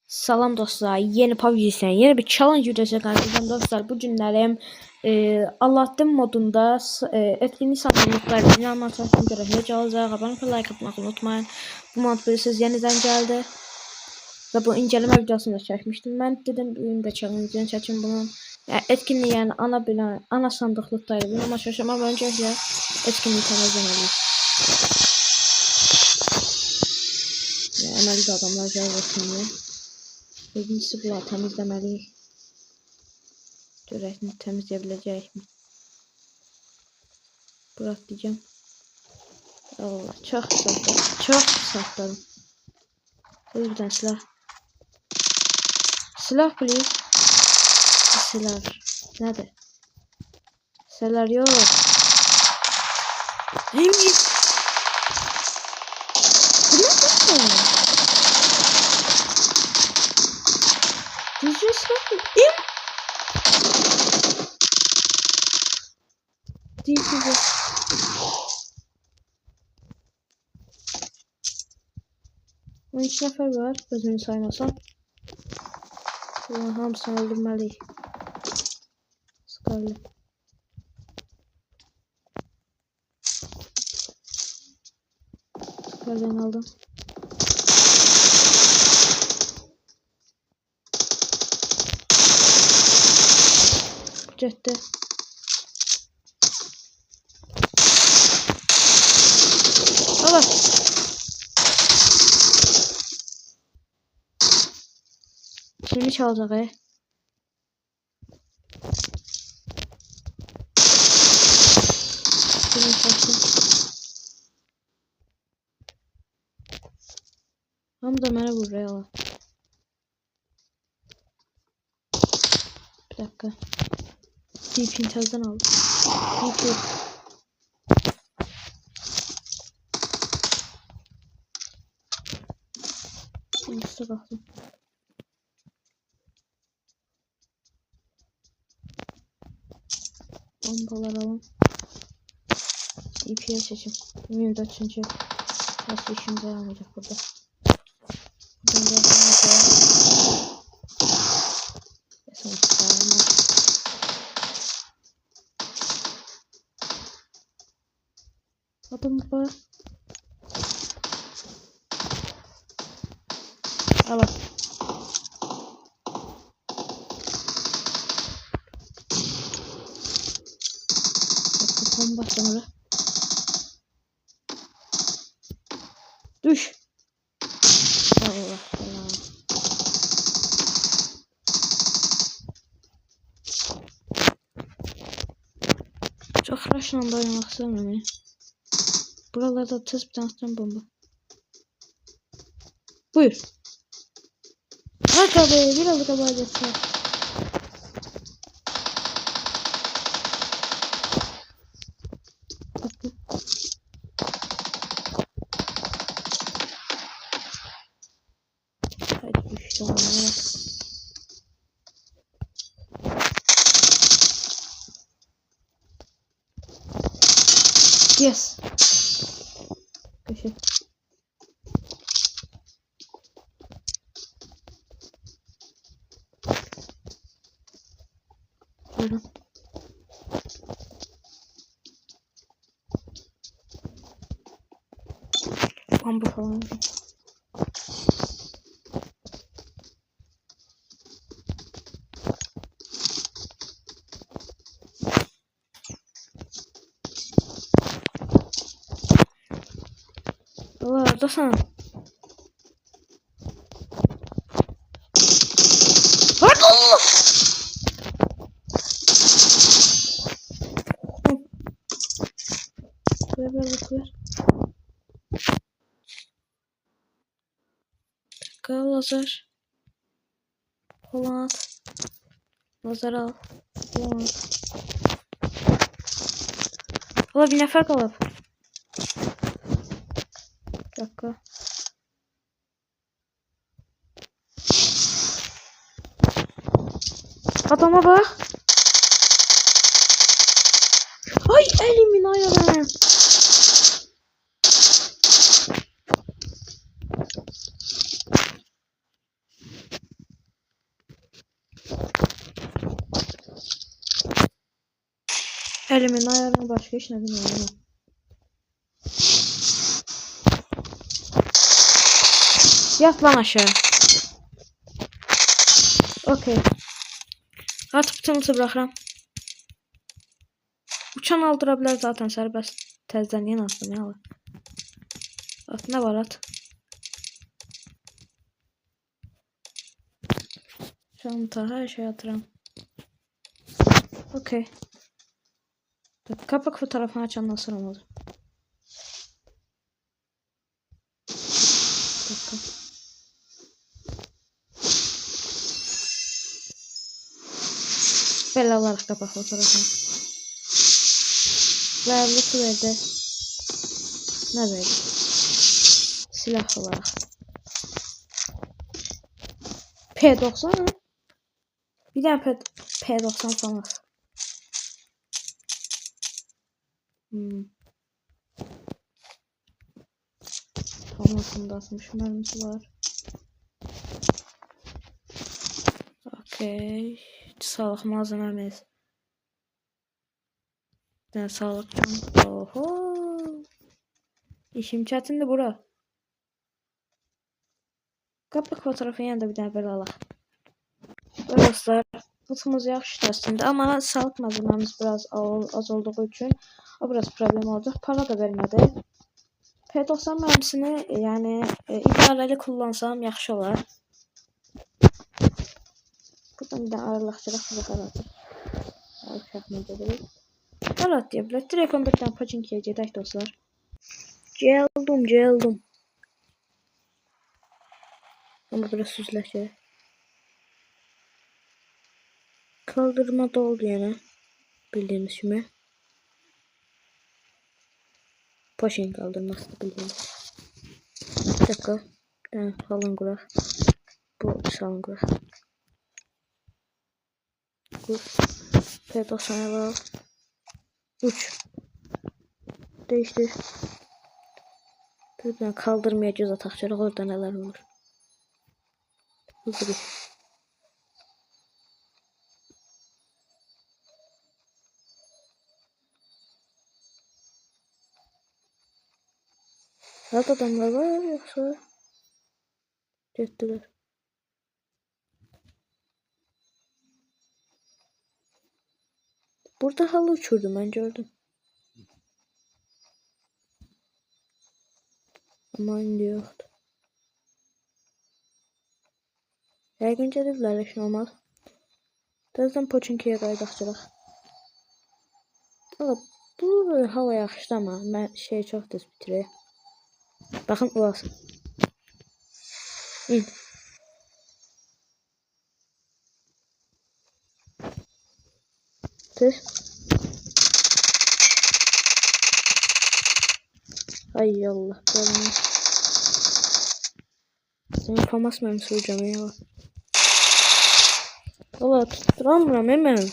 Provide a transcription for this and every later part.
Salam dostlar, yeni PUBG'den yeni bir challenge videosu karşınızdayım dostlar. Bu günlerim Aladdin modunda etkinlik satılıkları inanmazsanız görevli olacak. Abone olup like atmayı unutmayın. Bu mod bilirsiniz yeniden geldi. Ve bu inceleme videosunu çekmiştim. Ben dedim bugün de challenge'ını çekin bunun. Yani etkinliği yani ana sandıklıktaydı. Bunu ama şaşırmam öncelikle etkinliği temizlemeliyiz. Əməli adamlar gəlməsin deyə. Birincisi bunları təmizləməliyik. Görək təmizləyə biləcəyikmi? Bırak diyeceğim. Allah çok sattım. Çok sattım. Bir tane silah. Silah please. Silah. Nerede? Silah yok. Hem git. Bu ne? Düzce silah mı? Düzce. 13 nefer var. Özünü saymasam. Bunların hamısını öldürməliyik. Sıkarlı. Sıkarlı'dan aldım. Ciddi. Allah. Kimi çalacaq ya? Kimi çalsın? Hamı da mənə vurur ya. Bir dakika. DP intazdan aldım. DP. Üste baktım. Bombalar alalım. DP'ye seçim. 24. Nasıl işimize yaramayacak burada. Buradan da adam var. Al. Bomba sonra. Düş. Allah Allah. Çok rush'la da oynamak istemiyorum ya. Buralarda tez bir tane bomba. Buyur. Bak abi biraz da bağıracağız. Hadi düştü onlara. Yes. Köşe. Şuradan. Bomba falan. Allah oradasın. Hadi Allah. Ver. Kal lazer. Polat. Lazer al. Polat. Valla bir nefer kalıp. Bir dakika. Adama bak. Ay elimin ayarı. Elimin ayarını başka işine bilmiyorum. Yat lan aşağı. Okey. At bıçağımızı bırakıram. Uçan aldırabilir zaten serbest. Tezden yeni attım ya. At ne var at. Çanta her şey atıram. Okey. Kapak fotoğrafını açan nasıl olmadı? Böyle olarak kapak fotoğrafını. Verli verdi. Ne verdi? Silah olarak. P90 mı? Bir tane P90 falan. Famasında atmış mermisi var. Okey. Sağlık malzememiz. Ne sağlık. Oho. İşim çetindi bura. Kapak fotoğrafı yine de bir tane böyle alaq. Dostlar, kutumuz yaxşı əslində, amma sağlık malzememiz biraz az olduğu için o biraz problem oldu. Para da vermedi. P90 mermisini yani idareli kullansam yaxşı olar. Buradan bir tane aralıqçılıq bize qaradır. Şəhmə dedik. Qarat deyə bilər. Direkt 11 tane paçinkiyə gedək dostlar. Geldim. Ama biraz süzləşir. Kaldırma da oldu yine. Bildiğiniz gibi. Paşin kaldırması da bildiğiniz. Bir dakika. Salın kurak. Bu salın kurak. Kur. P90'a al. Uç. Değiştir. Buradan kaldırmayacağız atakçılık. Orada neler olur. Hızlı bir. Rahat adamlar var yoksa gittiler. Burada halı uçurdu ben gördüm. Ama indi yoktu. Her gün gelirler işin olmaz. Birazdan Poçinki'ye qaydaqçılıq. Valla bu hava yaxşı ama mən şey çok düz bitirir. Bakın ulasın. İn. Tır. Ay Allah. Senin famas mermisi hocam ya. Valla tutturamıyorum hemen.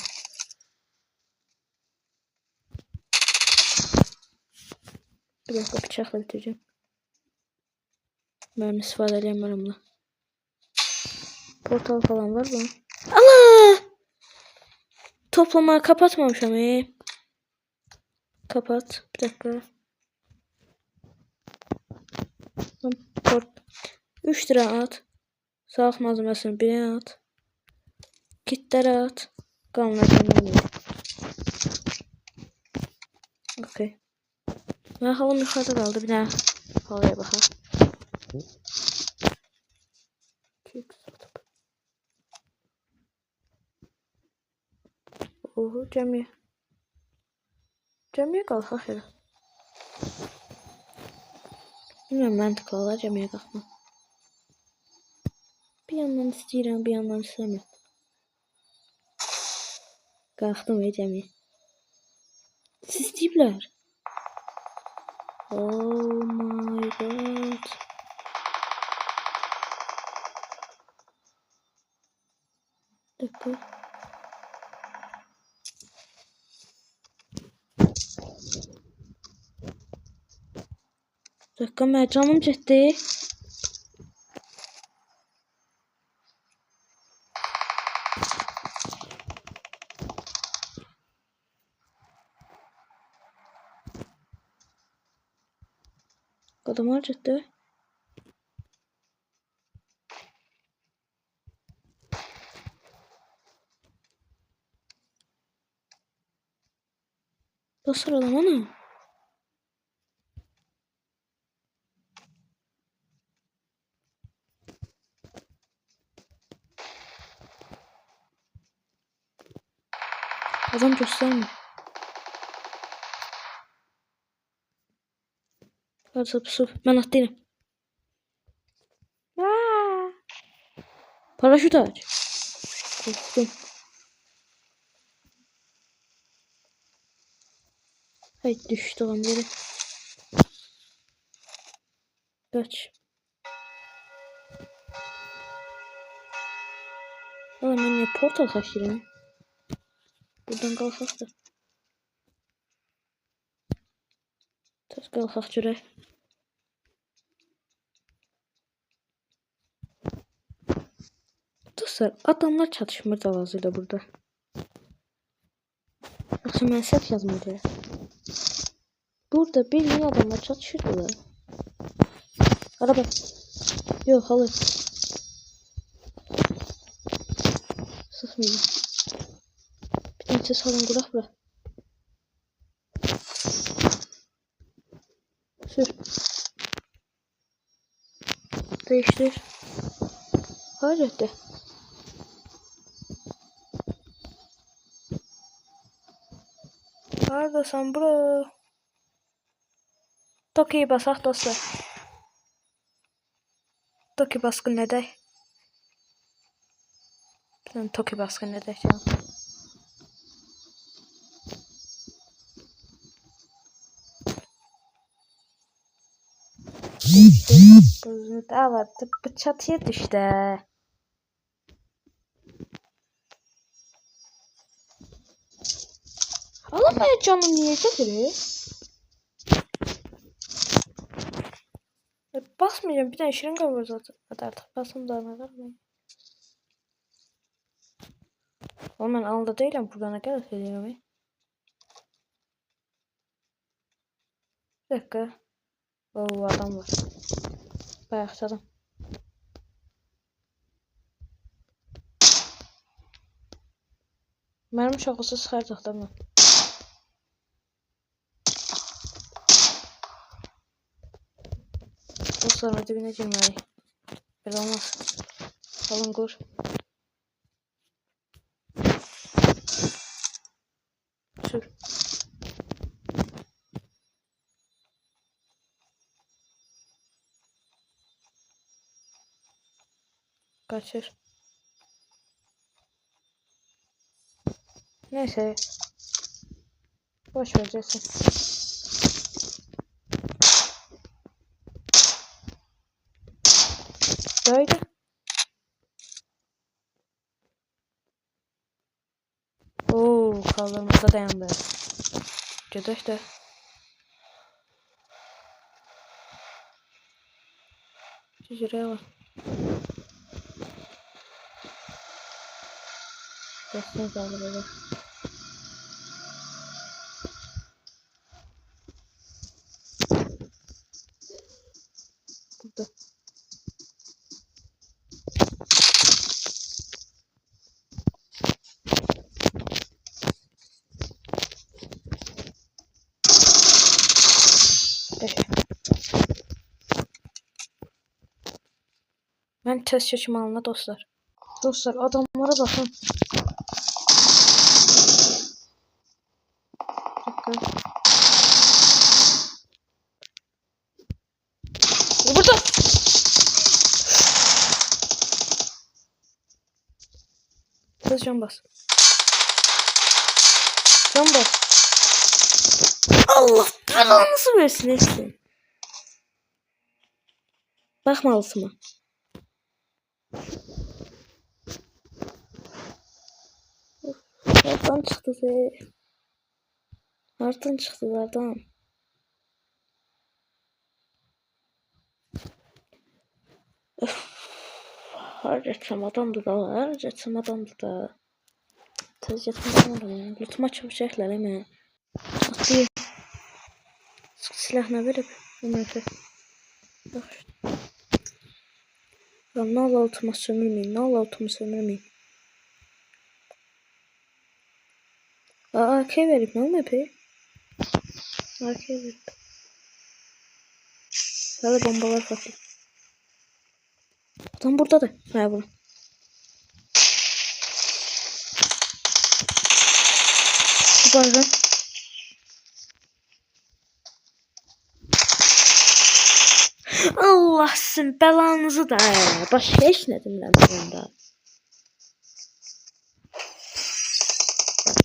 Bir dakika bıçakla bitireceğim. Mermisi var eleyemiyorum. Portal falan var mı? Allah! Toplama kapatmamışım. Kapat. Bir dakika. Port. 3 lira at. Sağlık malzemesini 1'e at. Kitlere at. Kanunlardan okey. Halım yukarıda kaldı. Bir daha halıya bakalım. Oho camiye. Camiye kalkaq elə. Bilmiyorum mantıklı olar camiye kalkma. Bir yandan istəyirəm, bir yandan istəmirəm. Kalktım camiye. Siz istəyiblər. Oh my god. Dakika. Dakika mən canım getdi. Adam harcadı. Dostlar adam ana. Adam göstermiyor. Hadi sapı. Ben attım. Paraşüt aç. Korktum. Haydi düştü lan yere. Kaç. Oğlum ben niye portal kaçtırayım? Buradan kalkak da. Tez kalkak şuraya. Dostlar adamlar çatışmır dalazıyla burada. Yoksa ben set yazmadı. Burada bildiğin adamlar çatışırdılar. Araba. Yok halı. Sıkmıyor. Bir tane salın kurak bırak. Sür. Değiştir. Harcattı. Neredesin bro? Toki'yi basak dostlar. Toki baskın ne dey? Ben Toki baskın ne dey canım? Gözünü dağlattı. Bu çatıya düştü. Alamaya canım yiyecekleri. Basmayacağım. Bir tane şırınga var zaten. Hadi artık basım da ne mı? Oğlum ben alanda değilim. Buradan ne kadar söylüyorum. Bir dakika. Oo adam var. Bayağı adam. Mermi şakası sıkardık değil mi? Dostlarım dibine girmeyi. Böyle olmaz. Alın kur. Sür. Kaçır. Neyse. Boş vereceksin. Böyle. Oo, kaldırmada dayandı. Gödek de. Şuraya bak. Göster kaldı böyle. Burada. Ben test seçim alına dostlar. Dostlar adamlara bakın. Bir dakika. Burada. Kız can bas. Can bas. Allah belanızı versin işte. Bakma altıma. Nereden çıktı be? Nereden çıktı nereden? Harcayacağım adamdı da. Harcayacağım adamdı da. Tezgahım adamı. Lütuma çabacaklar hemen. Atlayayım. Silahına verip. Ömer'e. Ya nal altıma sömürmeyin. Nal altıma sömürmeyin. AK verip ne olmuyor pe? AK verip. Sana bombalar fatih. Adam burada da. Ha bunu. Bakın. Allah sizin belanızı da ya. Başka hiç ne demirəm bunda.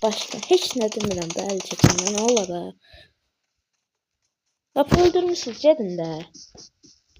Başka hiç ne demirəm də əl çəkin. Nə olar da. Lap öldürmüşsünüz gedin də.